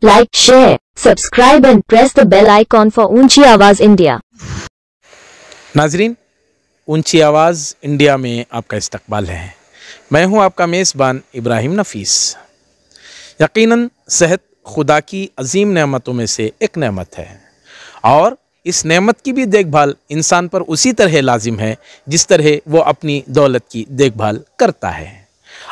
Like, share, subscribe and press the bell icon for ऊंची आवाज़ India. नाजरीन, ऊंची आवाज़ इंडिया में आपका इस्तकबाल है। मैं हूं आपका मेज़बान इब्राहिम नफीस। यकीनन सेहत खुदा की अजीम नेमतों में से एक नेमत है और इस नेमत की भी देखभाल इंसान पर उसी तरह लाजिम है जिस तरह वो अपनी दौलत की देखभाल करता है।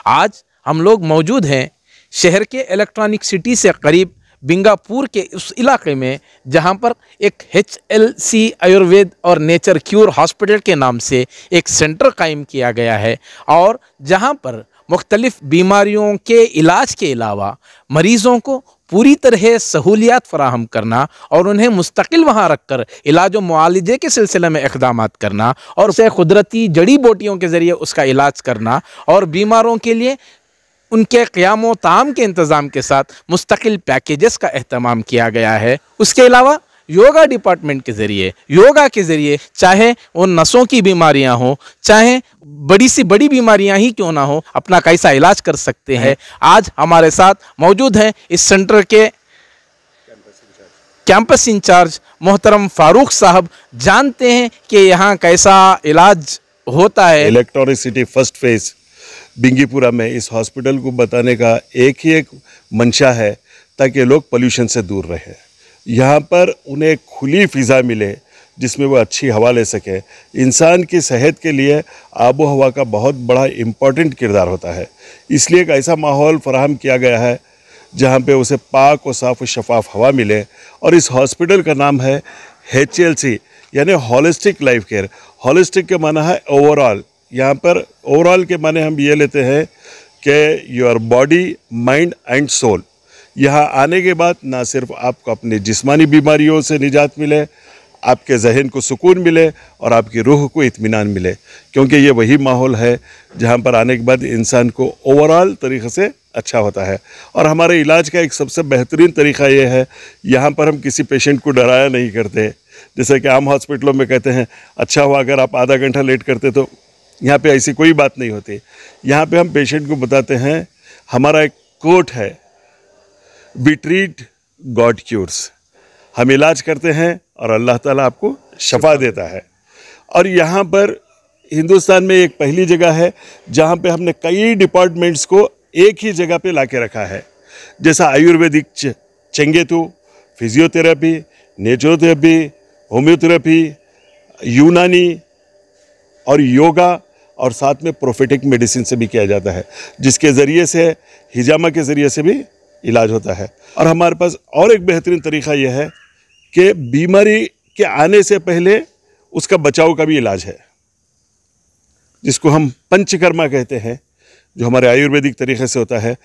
आज हम लोग मौजूद हैं शहर के इलेक्ट्रॉनिक सिटी से करीब बिंगापुर के उस इलाके में जहां पर एक HLC आयुर्वेद और नेचर क्यूर हॉस्पिटल के नाम से एक सेंटर कायम किया गया है और जहां पर मुख्तलिफ़ बीमारियों के इलाज के अलावा मरीज़ों को पूरी तरह सहूलियात फराहम करना और उन्हें मुस्तकिल वहाँ रख कर इलाज व मुआलजे के सिलसिले में इक़दामात करना और उसे कुदरती जड़ी बूटियों के ज़रिए उसका इलाज करना और बीमारों के लिए उनके क़याम व ताम के इंतज़ाम के साथ मुस्तकिल पैकेजेस का अहतमाम किया गया है। उसके अलावा योगा डिपार्टमेंट के ज़रिए, योगा के ज़रिए चाहे वो नसों की बीमारियां हों, चाहे बड़ी सी बड़ी बीमारियां ही क्यों ना हो, अपना कैसा इलाज कर सकते हैं। आज हमारे साथ मौजूद हैं इस सेंटर के कैंपस इंचार्ज मोहतरम फारूक साहब। जानते हैं कि यहाँ कैसा इलाज होता है। इलेक्ट्रॉनिक सिटी फर्स्ट फेज बिंगीपुरा में इस हॉस्पिटल को बताने का एक मंशा है ताकि लोग पोल्यूशन से दूर रहें। यहाँ पर उन्हें खुली फ़िज़ा मिले जिसमें वो अच्छी हवा ले सके। इंसान की सेहत के लिए आबो हवा का बहुत बड़ा इम्पोर्टेंट किरदार होता है, इसलिए एक ऐसा माहौल फराहम किया गया है जहाँ पे उसे पाक और साफ़ और शफाफ हवा मिले। और इस हॉस्पिटल का नाम है HLC यानी हॉलिस्टिक लाइफ केयर। हॉलिस्टिक के माना है ओवरऑल। यहाँ पर ओवरऑल के माने हम ये लेते हैं कि your body, mind and soul. यहाँ आने के बाद ना सिर्फ आपको अपनी जिस्मानी बीमारियों से निजात मिले, आपके जहन को सुकून मिले और आपकी रूह को इत्मीनान मिले, क्योंकि ये वही माहौल है जहाँ पर आने के बाद इंसान को ओवरऑल तरीक़े से अच्छा होता है। और हमारे इलाज का एक सबसे बेहतरीन तरीक़ा ये है, यहाँ पर हम किसी पेशेंट को डराया नहीं करते। जैसे कि आम हॉस्पिटलों में कहते हैं अच्छा हुआ अगर आप आधा घंटा लेट करते, तो यहाँ पे ऐसी कोई बात नहीं होती। यहाँ पे हम पेशेंट को बताते हैं, हमारा एक कोट है, वी ट्रीट गॉड क्यूर्स। हम इलाज करते हैं और अल्लाह ताला आपको शफा देता है। और यहाँ पर हिंदुस्तान में एक पहली जगह है जहाँ पे हमने कई डिपार्टमेंट्स को एक ही जगह पे लाके रखा है, जैसा आयुर्वेदिक चंगेतु, फिजियोथेरेपी, नेचुरोथेरेपी, होम्योथेरेपी, यूनानी और योगा, और साथ में प्रोफेटिक मेडिसिन से भी किया जाता है, जिसके ज़रिए से हिजामा के ज़रिए से भी इलाज होता है। और हमारे पास और एक बेहतरीन तरीक़ा यह है कि बीमारी के आने से पहले उसका बचाव का भी इलाज है, जिसको हम पंचकर्मा कहते हैं, जो हमारे आयुर्वेदिक तरीक़े से होता है।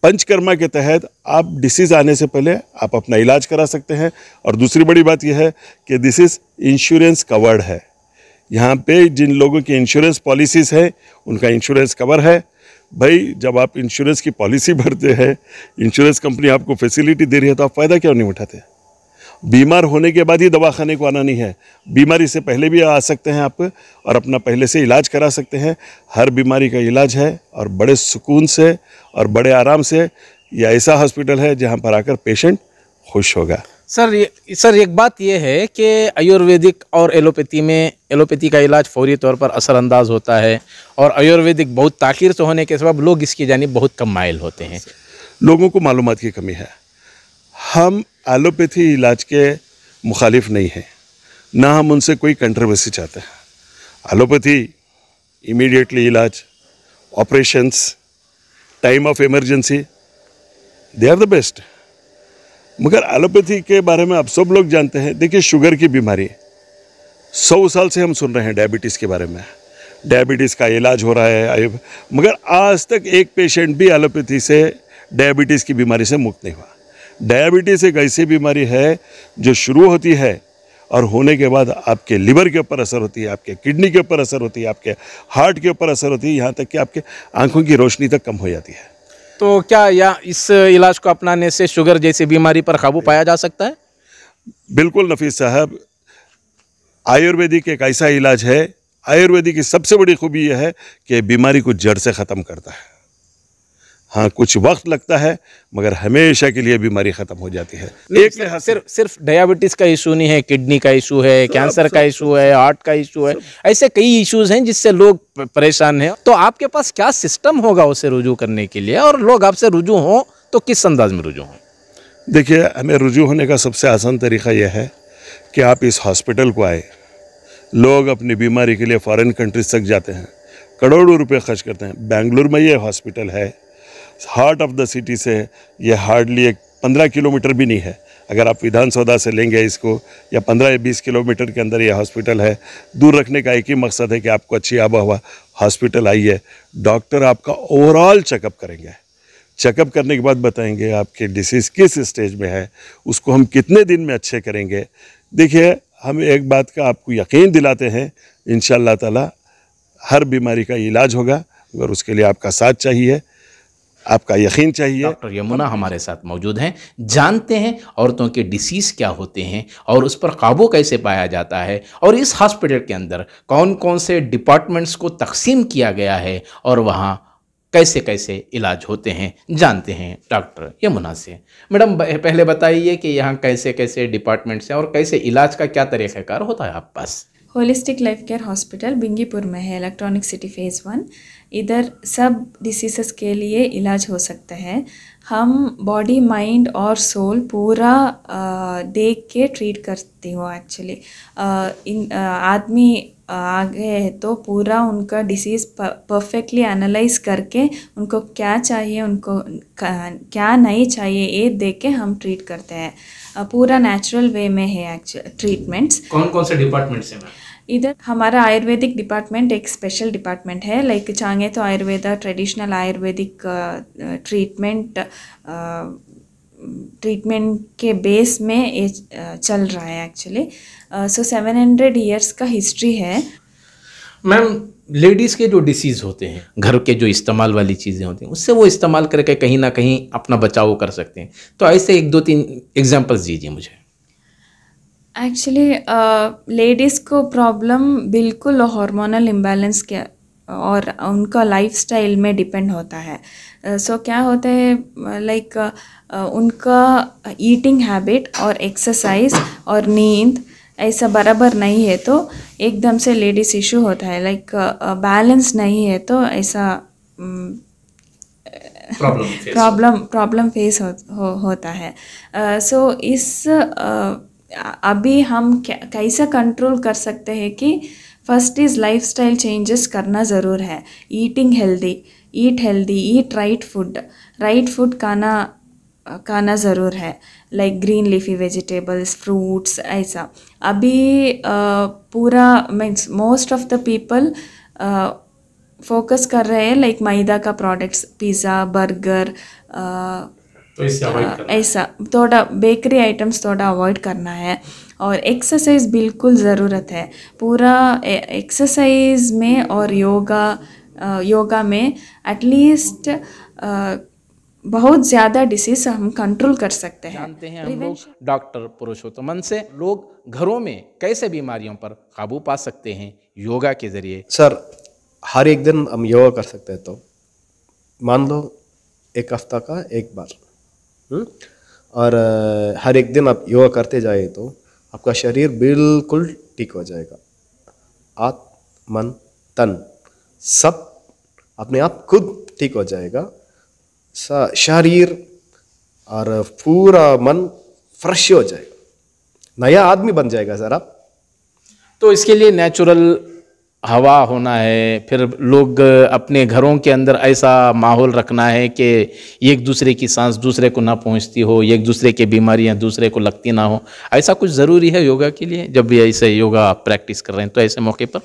पंचकर्मा के तहत आप डिसीज़ आने से पहले आप अपना इलाज करा सकते हैं। और दूसरी बड़ी बात यह है कि दिस इज़ इंश्योरेंस कवर्ड है। यहाँ पे जिन लोगों की इंश्योरेंस पॉलिसीज़ है उनका इंश्योरेंस कवर है। भाई, जब आप इंश्योरेंस की पॉलिसी भरते हैं, इंश्योरेंस कंपनी आपको फैसिलिटी दे रही है, तो आप फ़ायदा क्यों नहीं उठाते? बीमार होने के बाद ही दवाखाने को आना नहीं है, बीमारी से पहले भी आ सकते हैं आप और अपना पहले से इलाज करा सकते हैं। हर बीमारी का इलाज है और बड़े सुकून से और बड़े आराम से। यह ऐसा हॉस्पिटल है जहाँ पर आकर पेशेंट खुश होगा। सर एक बात यह है कि आयुर्वेदिक और एलोपैथी में एलोपैथी का इलाज फौरी तौर पर असरअंदाज होता है और आयुर्वेदिक बहुत ताख़ीर से होने के सबब लोग इसकी जानिब बहुत कम माइल होते हैं। लोगों को मालूमात की कमी है। हम एलोपैथी इलाज के मुखालिफ नहीं हैं, ना हम उनसे कोई कंट्रोवर्सी चाहते हैं। एलोपैथी इमीडिएटली इलाज, operations, time of emergency, they are the best. मगर एलोपैथी के बारे में अब सब लोग जानते हैं। देखिए, शुगर की बीमारी 100 साल से हम सुन रहे हैं, डायबिटीज़ के बारे में, डायबिटीज़ का इलाज हो रहा है, मगर आज तक एक पेशेंट भी एलोपैथी से डायबिटीज़ की बीमारी से मुक्त नहीं हुआ। डायबिटीज़ एक ऐसी बीमारी है जो शुरू होती है और होने के बाद आपके लिवर के ऊपर असर होती है, आपके किडनी के ऊपर असर होती है, आपके हार्ट के ऊपर असर होती है, यहाँ तक कि आपके आँखों की रोशनी तक कम हो जाती है। तो क्या या इस इलाज को अपनाने से शुगर जैसी बीमारी पर काबू पाया जा सकता है? बिल्कुल नफीस साहब, आयुर्वेदिक एक ऐसा इलाज है, आयुर्वेदिक की सबसे बड़ी खूबी यह है कि बीमारी को जड़ से ख़त्म करता है। हाँ, कुछ वक्त लगता है मगर हमेशा के लिए बीमारी ख़त्म हो जाती है। एक लिहाज से सिर्फ डायबिटीज का इशू नहीं है, किडनी का इशू है, कैंसर का इशू है, हार्ट का इशू है, ऐसे कई इश्यूज हैं जिससे लोग परेशान हैं। तो आपके पास क्या सिस्टम होगा उसे रुजू करने के लिए, और लोग आपसे रुजू हों तो किस अंदाज में रुजू हों? देखिए, हमें रुजू होने का सबसे आसान तरीका यह है कि आप इस हॉस्पिटल को आए। लोग अपनी बीमारी के लिए फॉरेन कंट्रीज तक जाते हैं, करोड़ों रुपए खर्च करते हैं। बेंगलुरु में ये हॉस्पिटल है, हार्ट ऑफ द सिटी से ये हार्डली 15 किलोमीटर भी नहीं है। अगर आप विधान सौदा से लेंगे इसको, या 15 या 20 किलोमीटर के अंदर ये हॉस्पिटल है। दूर रखने का एक ही मकसद है कि आपको अच्छी आबो हवा, हॉस्पिटल आइए, डॉक्टर आपका ओवरऑल चेकअप करेंगे। चेकअप करने के बाद बताएंगे आपके डिसीज़ किस स्टेज में है, उसको हम कितने दिन में अच्छे करेंगे। देखिए, हम एक बात का आपको यकीन दिलाते हैं, इंशाअल्लाह ताला हर बीमारी का इलाज होगा, मगर उसके लिए आपका साथ चाहिए, आपका यकीन चाहिए। डॉक्टर यमुना हमारे साथ मौजूद हैं, जानते हैं औरतों के डिसीज़ क्या होते हैं और उस पर काबू कैसे पाया जाता है, और इस हॉस्पिटल के अंदर कौन कौन से डिपार्टमेंट्स को तकसीम किया गया है और वहाँ कैसे कैसे इलाज होते हैं, जानते हैं डॉक्टर यमुना से। मैडम, पहले बताइए कि यहाँ कैसे कैसे डिपार्टमेंट्स हैं और कैसे इलाज का क्या तरीक़ाकार होता है आपके पास? होलिस्टिक लाइफ केयर हॉस्पिटल बिंगीपुर में है, इलेक्ट्रॉनिक सिटी फेज़ 1। इधर सब डिसीज़ के लिए इलाज हो सकता है। हम बॉडी, माइंड और सोल पूरा देख के ट्रीट करती हूँ। एक्चुअली आदमी आगे है तो पूरा उनका डिसीज़ परफेक्टली एनालाइज करके उनको क्या चाहिए, उनको क्या नहीं चाहिए, ये देख के हम ट्रीट करते हैं। पूरा नेचुरल वे में है एक्चुअल ट्रीटमेंट्स। कौन कौन से डिपार्टमेंट्स हैं? इधर हमारा आयुर्वेदिक डिपार्टमेंट एक स्पेशल डिपार्टमेंट है। लाइक चांगे तो आयुर्वेदा ट्रेडिशनल आयुर्वेदिक ट्रीटमेंट के बेस में ये चल रहा है एक्चुअली। सो 700 ईयर्स का हिस्ट्री है। मैम, लेडीज़ के जो डिसीज़ होते हैं, घर के जो इस्तेमाल वाली चीज़ें होती हैं, उससे वो इस्तेमाल करके कहीं ना कहीं अपना बचाव कर सकते हैं, तो ऐसे 1-2-3 एग्जांपल्स दीजिए मुझे। एक्चुअली लेडीज़ को प्रॉब्लम बिल्कुल हार्मोनल इम्बैलेंस के और उनका लाइफस्टाइल में डिपेंड होता है। सो क्या होता है, लाइक उनका ईटिंग हैबिट और एक्सरसाइज और नींद ऐसा बराबर नहीं है तो एकदम से लेडीज़ इशू होता है। लाइक बैलेंस नहीं है तो ऐसा प्रॉब्लम फेस होता है। सो इस अभी हम कैसा कंट्रोल कर सकते हैं कि फर्स्ट इज़ लाइफस्टाइल चेंजेस करना ज़रूर है। Eating healthy, eat right food खाना ज़रूर है। Like green leafy vegetables, fruits, ऐसा। अभी पूरा means most of the people focus कर रहे हैं लाइक मैदा का प्रोडक्ट्स, पिज़्ज़ा, बर्गर, तो इससे अवॉइड करना, ऐसा थोड़ा बेकरी आइटम्स थोड़ा अवॉइड करना है। और एक्सरसाइज बिल्कुल ज़रूरत है। पूरा एक्सरसाइज में और योगा में एटलीस्ट बहुत ज़्यादा डिसीज़ हम कंट्रोल कर सकते हैं। जानते हैं हम लोग डॉक्टर पुरुषोत्तमन से लोग घरों में कैसे बीमारियों पर काबू पा सकते हैं योगा के ज़रिए। सर, हर एक दिन हम योगा कर सकते हैं, तो मान लो एक हफ्ता का एक बार, और हर एक दिन आप योगा करते जाए तो आपका शरीर बिल्कुल ठीक हो जाएगा। आत्म, मन, तन सब अपने आप खुद ठीक हो जाएगा। शरीर और पूरा मन फ्रेश हो जाएगा, नया आदमी बन जाएगा सर आप। तो इसके लिए नेचुरल हवा होना है, फिर लोग अपने घरों के अंदर ऐसा माहौल रखना है कि एक दूसरे की सांस दूसरे को ना पहुंचती हो, एक दूसरे की बीमारियां दूसरे को लगती ना हो। ऐसा कुछ ज़रूरी है योगा के लिए, जब भी ऐसे योगा प्रैक्टिस कर रहे हैं तो ऐसे मौके पर?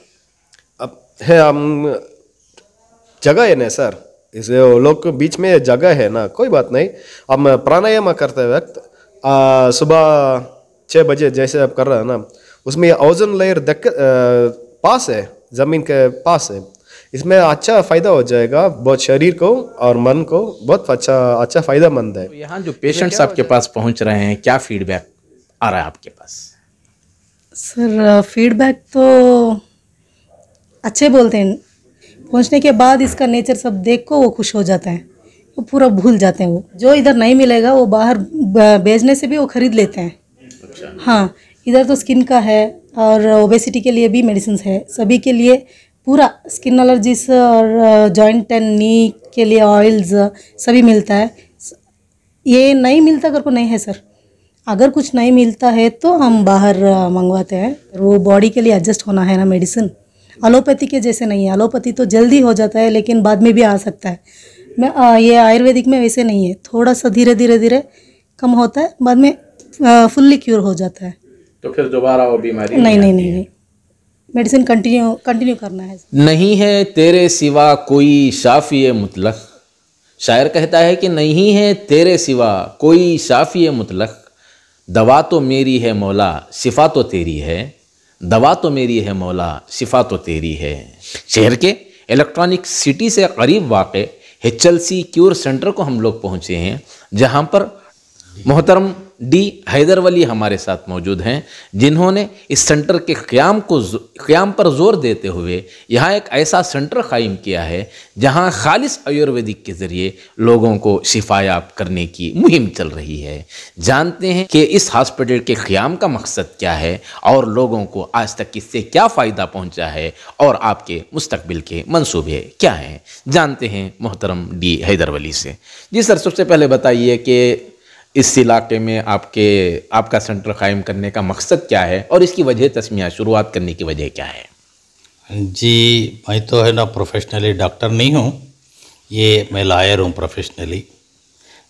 अब है हम जगह है ना सर, इसे लोग के बीच में जगह है ना, कोई बात नहीं। हम प्राणायाम करते वक्त सुबह 6 बजे जैसे आप कर रहे हैं ना, उसमें ओजोन लेयर पास है, ज़मीन के पास है। इसमें अच्छा फ़ायदा हो जाएगा बहुत शरीर को और मन को, बहुत अच्छा फ़ायदेमंद है। तो यहाँ जो पेशेंट्स आपके पास पहुँच रहे हैं, क्या फीडबैक आ रहा है आपके पास? सर, फीडबैक तो अच्छे बोलते हैं। पहुँचने के बाद इसका नेचर सब देख को वो खुश हो जाता है। वो पूरा भूल जाते हैं। वो जो इधर नहीं मिलेगा वो बाहर बेचने से भी वो खरीद लेते हैं। हाँ, इधर तो स्किन का है और ओबेसिटी के लिए भी मेडिसिन है, सभी के लिए पूरा स्किन एलर्जीज और जॉइंट एंड नी के लिए ऑयल्स सभी मिलता है। ये नहीं मिलता अगर को नहीं है सर, अगर कुछ नहीं मिलता है तो हम बाहर मंगवाते हैं। वो बॉडी के लिए एडजस्ट होना है ना मेडिसिन, एलोपैथी के जैसे नहीं है। एलोपैथी तो जल्दी हो जाता है लेकिन बाद में भी आ सकता है। ये आयुर्वेदिक में वैसे नहीं है, थोड़ा सा धीरे धीरे कम होता है, बाद में फुल्ली क्योर हो जाता है। तो फिर दोबारा वो बीमारी नहीं, मेडिसिन कंटिन्यू करना है। नहीं है तेरे सिवा कोई शाफ़ी मुतलक, शायर कहता है कि नहीं है तेरे सिवा कोई शाफ़ी मुतलक, दवा तो मेरी है मौला शिफा तो तेरी है, दवा तो मेरी है मौला शिफा तो तेरी है। शहर के इलेक्ट्रॉनिक सिटी से करीब वाक़े HLC क्यूर सेंटर को हम लोग पहुँचे हैं, जहाँ पर मोहतरम डी हैदर वली हमारे साथ मौजूद हैं, जिन्होंने इस सेंटर के क़याम पर ज़ोर देते हुए यहाँ एक ऐसा सेंटर कायम किया है जहाँ खालिस आयुर्वेदिक के ज़रिए लोगों को शिफायाब करने की मुहिम चल रही है। जानते हैं कि इस हॉस्पिटल के क़याम का मकसद क्या है और लोगों को आज तक इससे क्या फ़ायदा पहुँचा है और आपके मुस्तकबिल के मंसूबे क्या हैं। जानते हैं मोहतरम डी हैदर वली से। जी सर, सबसे पहले बताइए कि इस इलाके में आपका सेंटर कायम करने का मकसद क्या है और इसकी वजह तस्मिया शुरुआत करने की वजह क्या है? जी, मैं तो है ना प्रोफेशनली डॉक्टर नहीं हूँ, ये मैं लॉयर हूँ प्रोफेशनली।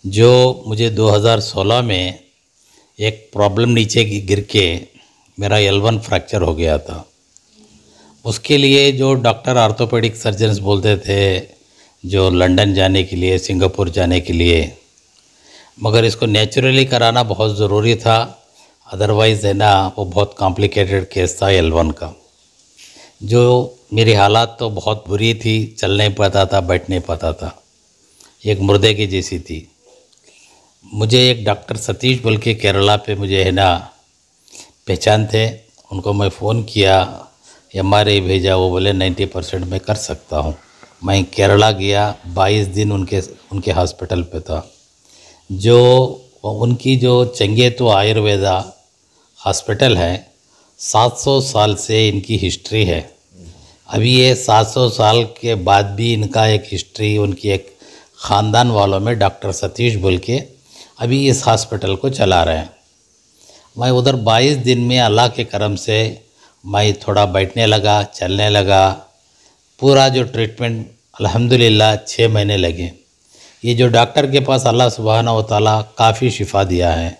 जो मुझे 2016 में एक प्रॉब्लम नीचे गिर के मेरा L1 फ्रैक्चर हो गया था। उसके लिए जो डॉक्टर आर्थोपेडिक सर्जन्स बोलते थे, जो लंदन जाने के लिए, सिंगापुर जाने के लिए, मगर इसको नेचुरली कराना बहुत ज़रूरी था, अदरवाइज़ है ना वो बहुत कॉम्प्लिकेटेड केस था L1 का। जो मेरी हालात तो बहुत बुरी थी, चल नहीं पाता था, बैठ नहीं पाता था, एक मुर्दे की जैसी थी। मुझे एक डॉक्टर सतीश बोल के केरला पे मुझे है ना पहचान थे, उनको मैं फ़ोन किया, MRI भेजा, वो बोले 90% मैं कर सकता हूँ। मैं केरला गया, 22 दिन उनके हॉस्पिटल पे था। जो उनकी जो चंगेतु आयुर्वेदा हॉस्पिटल है, 700 साल से इनकी हिस्ट्री है। अभी ये 700 साल के बाद भी इनका एक हिस्ट्री, उनकी एक ख़ानदान वालों में डॉक्टर सतीश बोल के अभी इस हॉस्पिटल को चला रहे हैं। मैं उधर 22 दिन में अल्लाह के करम से मैं थोड़ा बैठने लगा, चलने लगा। पूरा जो ट्रीटमेंट अल्हम्दुलिल्लाह 6 महीने लगे। ये जो डॉक्टर के पास अल्लाह सुब्हाना व तआला काफ़ी शिफा दिया है,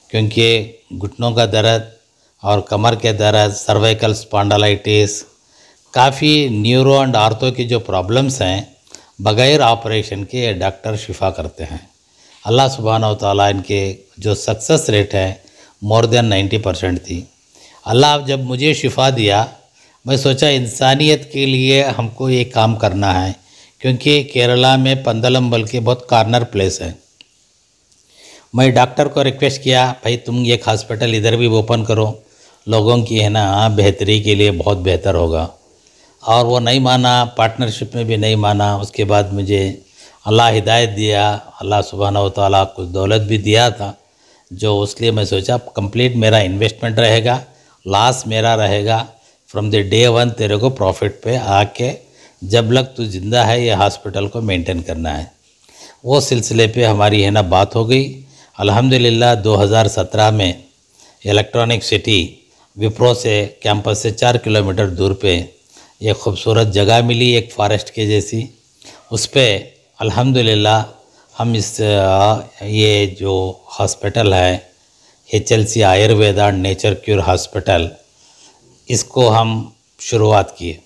क्योंकि घुटनों का दर्द और कमर के दर्द, सर्वाइकल स्पॉन्डिलाइटिस, काफ़ी न्यूरो एंड आर्थो की जो प्रॉब्लम्स हैं, बग़ैर ऑपरेशन के ये डॉक्टर शिफा करते हैं। अल्लाह सुब्हाना व तआला इनके जो सक्सेस रेट है मोर देन 90% थी। अल्लाह जब मुझे शिफा दिया, मैं सोचा इंसानियत के लिए हमको ये काम करना है, क्योंकि केरला में पंदलम के बहुत कॉर्नर प्लेस है। मैं डॉक्टर को रिक्वेस्ट किया, भाई तुम एक हॉस्पिटल इधर भी ओपन करो, लोगों की है ना बेहतरी के लिए बहुत बेहतर होगा। और वो नहीं माना, पार्टनरशिप में भी नहीं माना। उसके बाद मुझे अल्लाह हिदायत दिया, अल्लाह सुब्हाना व तआला कुछ दौलत भी दिया था, जो उसलिए मैं सोचा कंप्लीट मेरा इन्वेस्टमेंट रहेगा, लॉस मेरा रहेगा। फ्रॉम द डे 1 तेरे को प्रॉफिट पे आके जब लग तू ज़िंदा है ये हॉस्पिटल को मेंटेन करना है। वो सिलसिले पे हमारी है ना बात हो गई। अल्हम्दुलिल्लाह 2017 में इलेक्ट्रॉनिक सिटी विप्रो से कैंपस से 4 किलोमीटर दूर पे एक खूबसूरत जगह मिली, एक फॉरेस्ट के जैसी। उस पर अल्हम्दुलिल्लाह हम इस ये जो हॉस्पिटल है HLC Ayurveda nature cure hospital, इसको हम शुरुआत किए।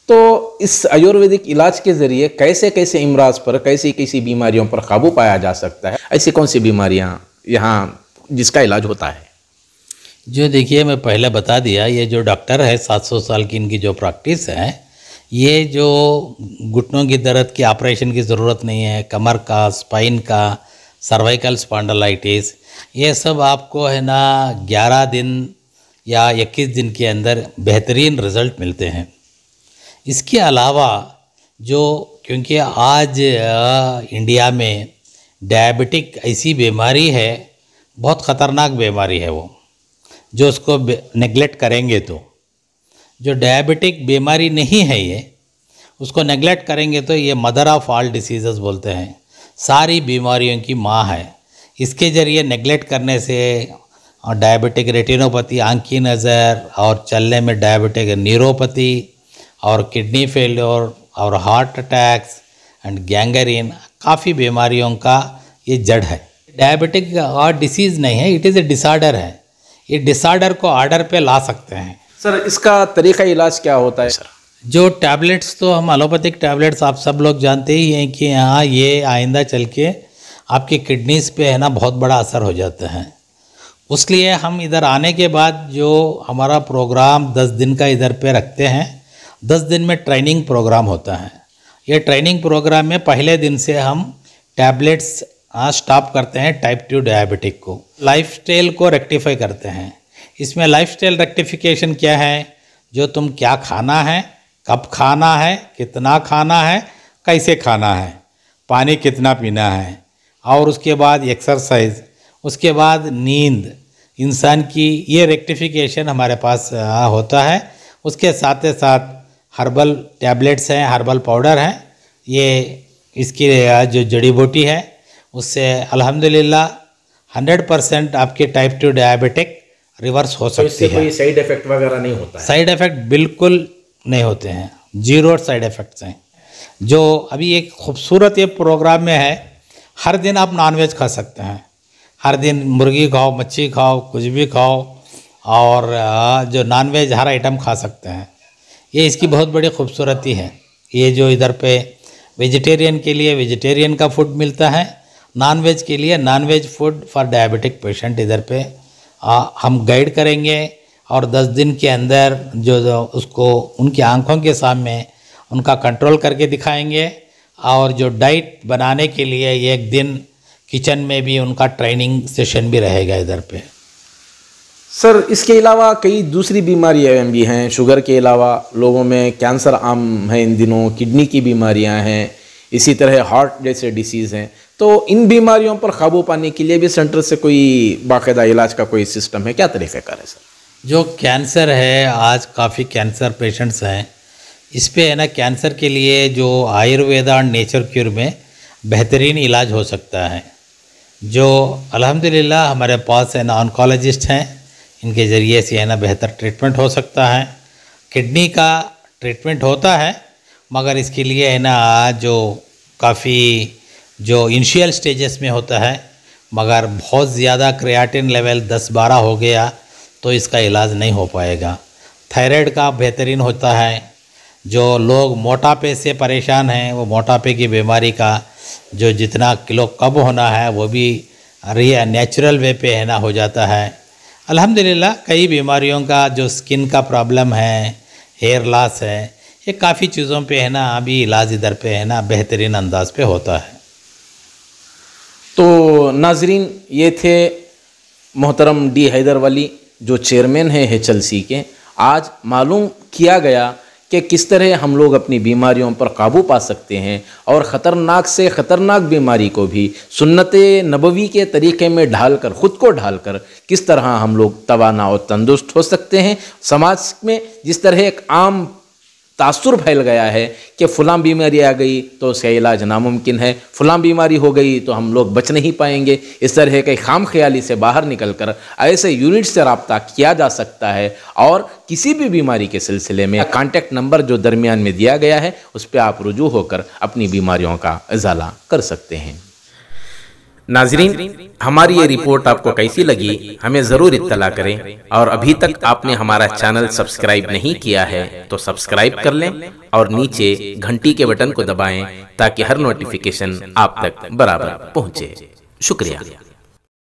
तो इस आयुर्वेदिक इलाज के ज़रिए कैसे कैसे इमराज पर, कैसी कैसी बीमारियों पर काबू पाया जा सकता है? ऐसी कौन सी बीमारियां यहाँ जिसका इलाज होता है? जो देखिए, मैं पहले बता दिया, ये जो डॉक्टर है 700 साल की इनकी जो प्रैक्टिस है, ये जो घुटनों की दर्द की ऑपरेशन की ज़रूरत नहीं है, कमर का, स्पाइन का, सर्वाइकल स्पॉन्डिलाइटिस, ये सब आपको है ना 11 दिन या 21 दिन के अंदर बेहतरीन रिज़ल्ट मिलते हैं। इसके अलावा जो क्योंकि आज इंडिया में डायबिटिक ऐसी बीमारी है, बहुत ख़तरनाक बीमारी है वो, जो उसको नेगलेक्ट करेंगे तो, जो डायबिटिक बीमारी नहीं है ये, उसको नेगलेक्ट करेंगे तो ये मदर ऑफ ऑल डिसीज़ेस बोलते हैं, सारी बीमारियों की माँ है। इसके ज़रिए नेगलेक्ट करने से डायबिटिक रेटिनोपैथी, आँख की नज़र, और चलने में डायबिटिक न्यूरोपैथी, और किडनी फेलियर, और हार्ट अटैक्स एंड गैंग्रीन, काफ़ी बीमारियों का ये जड़ है। डायबिटिक और डिसीज़ नहीं है, इट इज़ ए डिसऑर्डर है। ये डिसऑर्डर को ऑर्डर पे ला सकते हैं। सर, इसका तरीका इलाज क्या होता है सर? जो टैबलेट्स, तो हम एलोपैथिक टैबलेट्स आप सब लोग जानते ही हैं कि हाँ, ये आइंदा चल के आपकी किडनीज़ पे है ना बहुत बड़ा असर हो जाता है। उसलिए हम इधर आने के बाद जो हमारा प्रोग्राम 10 दिन का इधर पे रखते हैं, 10 दिन में ट्रेनिंग प्रोग्राम होता है। ये ट्रेनिंग प्रोग्राम में पहले दिन से हम टैबलेट्स स्टॉप करते हैं टाइप 2 डायबिटिक को, लाइफस्टाइल को रेक्टिफाई करते हैं। इसमें लाइफस्टाइल रेक्टिफिकेशन क्या है, जो तुम क्या खाना है, कब खाना है, कितना खाना है, कैसे खाना है, पानी कितना पीना है, और उसके बाद एक्सरसाइज, उसके बाद नींद, इंसान की ये रेक्टिफिकेशन हमारे पास होता है। उसके साथ साथ हर्बल टैबलेट्स हैं, हर्बल पाउडर हैं, ये इसकी जो जड़ी बूटी है उससे अल्हम्दुलिल्लाह 100% आपके टाइप 2 डायबिटिक रिवर्स हो सकती है। कोई साइड इफेक्ट वगैरह नहीं होता है? साइड इफ़ेक्ट बिल्कुल नहीं होते हैं, 0 साइड इफ़ेक्ट्स हैं। जो अभी एक खूबसूरत ये प्रोग्राम में है, हर दिन आप नॉनवेज खा सकते हैं, हर दिन मुर्गी खाओ, मच्छी खाओ, कुछ भी खाओ, और जो नॉनवेज हर आइटम खा सकते हैं। ये इसकी बहुत बड़ी खूबसूरती है। ये जो इधर पे वेजिटेरियन के लिए वेजिटेरियन का फूड मिलता है, नॉनवेज के लिए non veg food for diabetic patient इधर पे हम गाइड करेंगे, और 10 दिन के अंदर जो उसको उनकी आंखों के सामने उनका कंट्रोल करके दिखाएंगे। और जो डाइट बनाने के लिए एक दिन किचन में भी उनका ट्रेनिंग सेशन भी रहेगा इधर पे। सर, इसके अलावा कई दूसरी बीमारियां भी हैं, शुगर के अलावा लोगों में कैंसर आम है इन दिनों, किडनी की बीमारियां हैं, इसी तरह हार्ट जैसे डिसीज़ हैं। तो इन बीमारियों पर काबू पाने के लिए भी सेंटर से कोई बाकायदा इलाज का कोई सिस्टम है, क्या तरीक़ाकार है सर? जो कैंसर है, आज काफ़ी कैंसर पेशेंट्स हैं, इस पे है ना कैंसर के लिए जो आयुर्वेदा और नेचर क्यूर में बेहतरीन इलाज हो सकता है। जो अल्हम्दुलिल्लाह हमारे पास है ना ऑन्कोलॉजिस्ट हैं, इनके ज़रिए से है ना बेहतर ट्रीटमेंट हो सकता है। किडनी का ट्रीटमेंट होता है, मगर इसके लिए है ना जो काफ़ी जो इनिशियल स्टेजेस में होता है, मगर बहुत ज़्यादा क्रिएटिन लेवल 10-12 हो गया तो इसका इलाज नहीं हो पाएगा। थायराइड का बेहतरीन होता है। जो लोग मोटापे से परेशान हैं, वो मोटापे की बीमारी का जो जितना किलो कम होना है वो भी नेचुरल वे पे है ना हो जाता है। अल्हम्दुलिल्लाह कई बीमारियों का जो स्किन का प्रॉब्लम है, हेयर लॉस है, ये काफ़ी चीज़ों पे है ना अभी इलाज इधर पे है ना बेहतरीन अंदाज पे होता है। तो नाजरीन, ये थे मोहतरम डी हैदर वली, जो चेयरमैन है HLC के। आज मालूम किया गया कि किस तरह हम लोग अपनी बीमारियों पर काबू पा सकते हैं, और ख़तरनाक से ख़तरनाक बीमारी को भी सुन्नत नबवी के तरीक़े में ढालकर, ख़ुद को ढालकर किस तरह हम लोग तवाना और तंदुरुस्त हो सकते हैं। समाज में जिस तरह एक आम तासुर फैल गया है कि फ़लाँ बीमारी आ गई तो उसका इलाज नामुमकिन है, फ़लाँ बीमारी हो गई तो हम लोग बच नहीं पाएंगे, इस तरह के खाम ख्याली से बाहर निकलकर ऐसे यूनिट से रब्ता किया जा सकता है। और किसी भी बीमारी के सिलसिले में कॉन्टैक्ट नंबर जो दरमियान में दिया गया है उस पर आप रुजू होकर अपनी बीमारियों का इजाला कर सकते हैं। नाजरीन, हमारी ये रिपोर्ट आपको कैसी लगी हमें ज़रूर इत्तला करें, और अभी तक आपने हमारा चैनल सब्सक्राइब नहीं किया है तो सब्सक्राइब कर लें, और नीचे घंटी के बटन को दबाएं ताकि हर नोटिफिकेशन आप तक बराबर पहुंचे। शुक्रिया।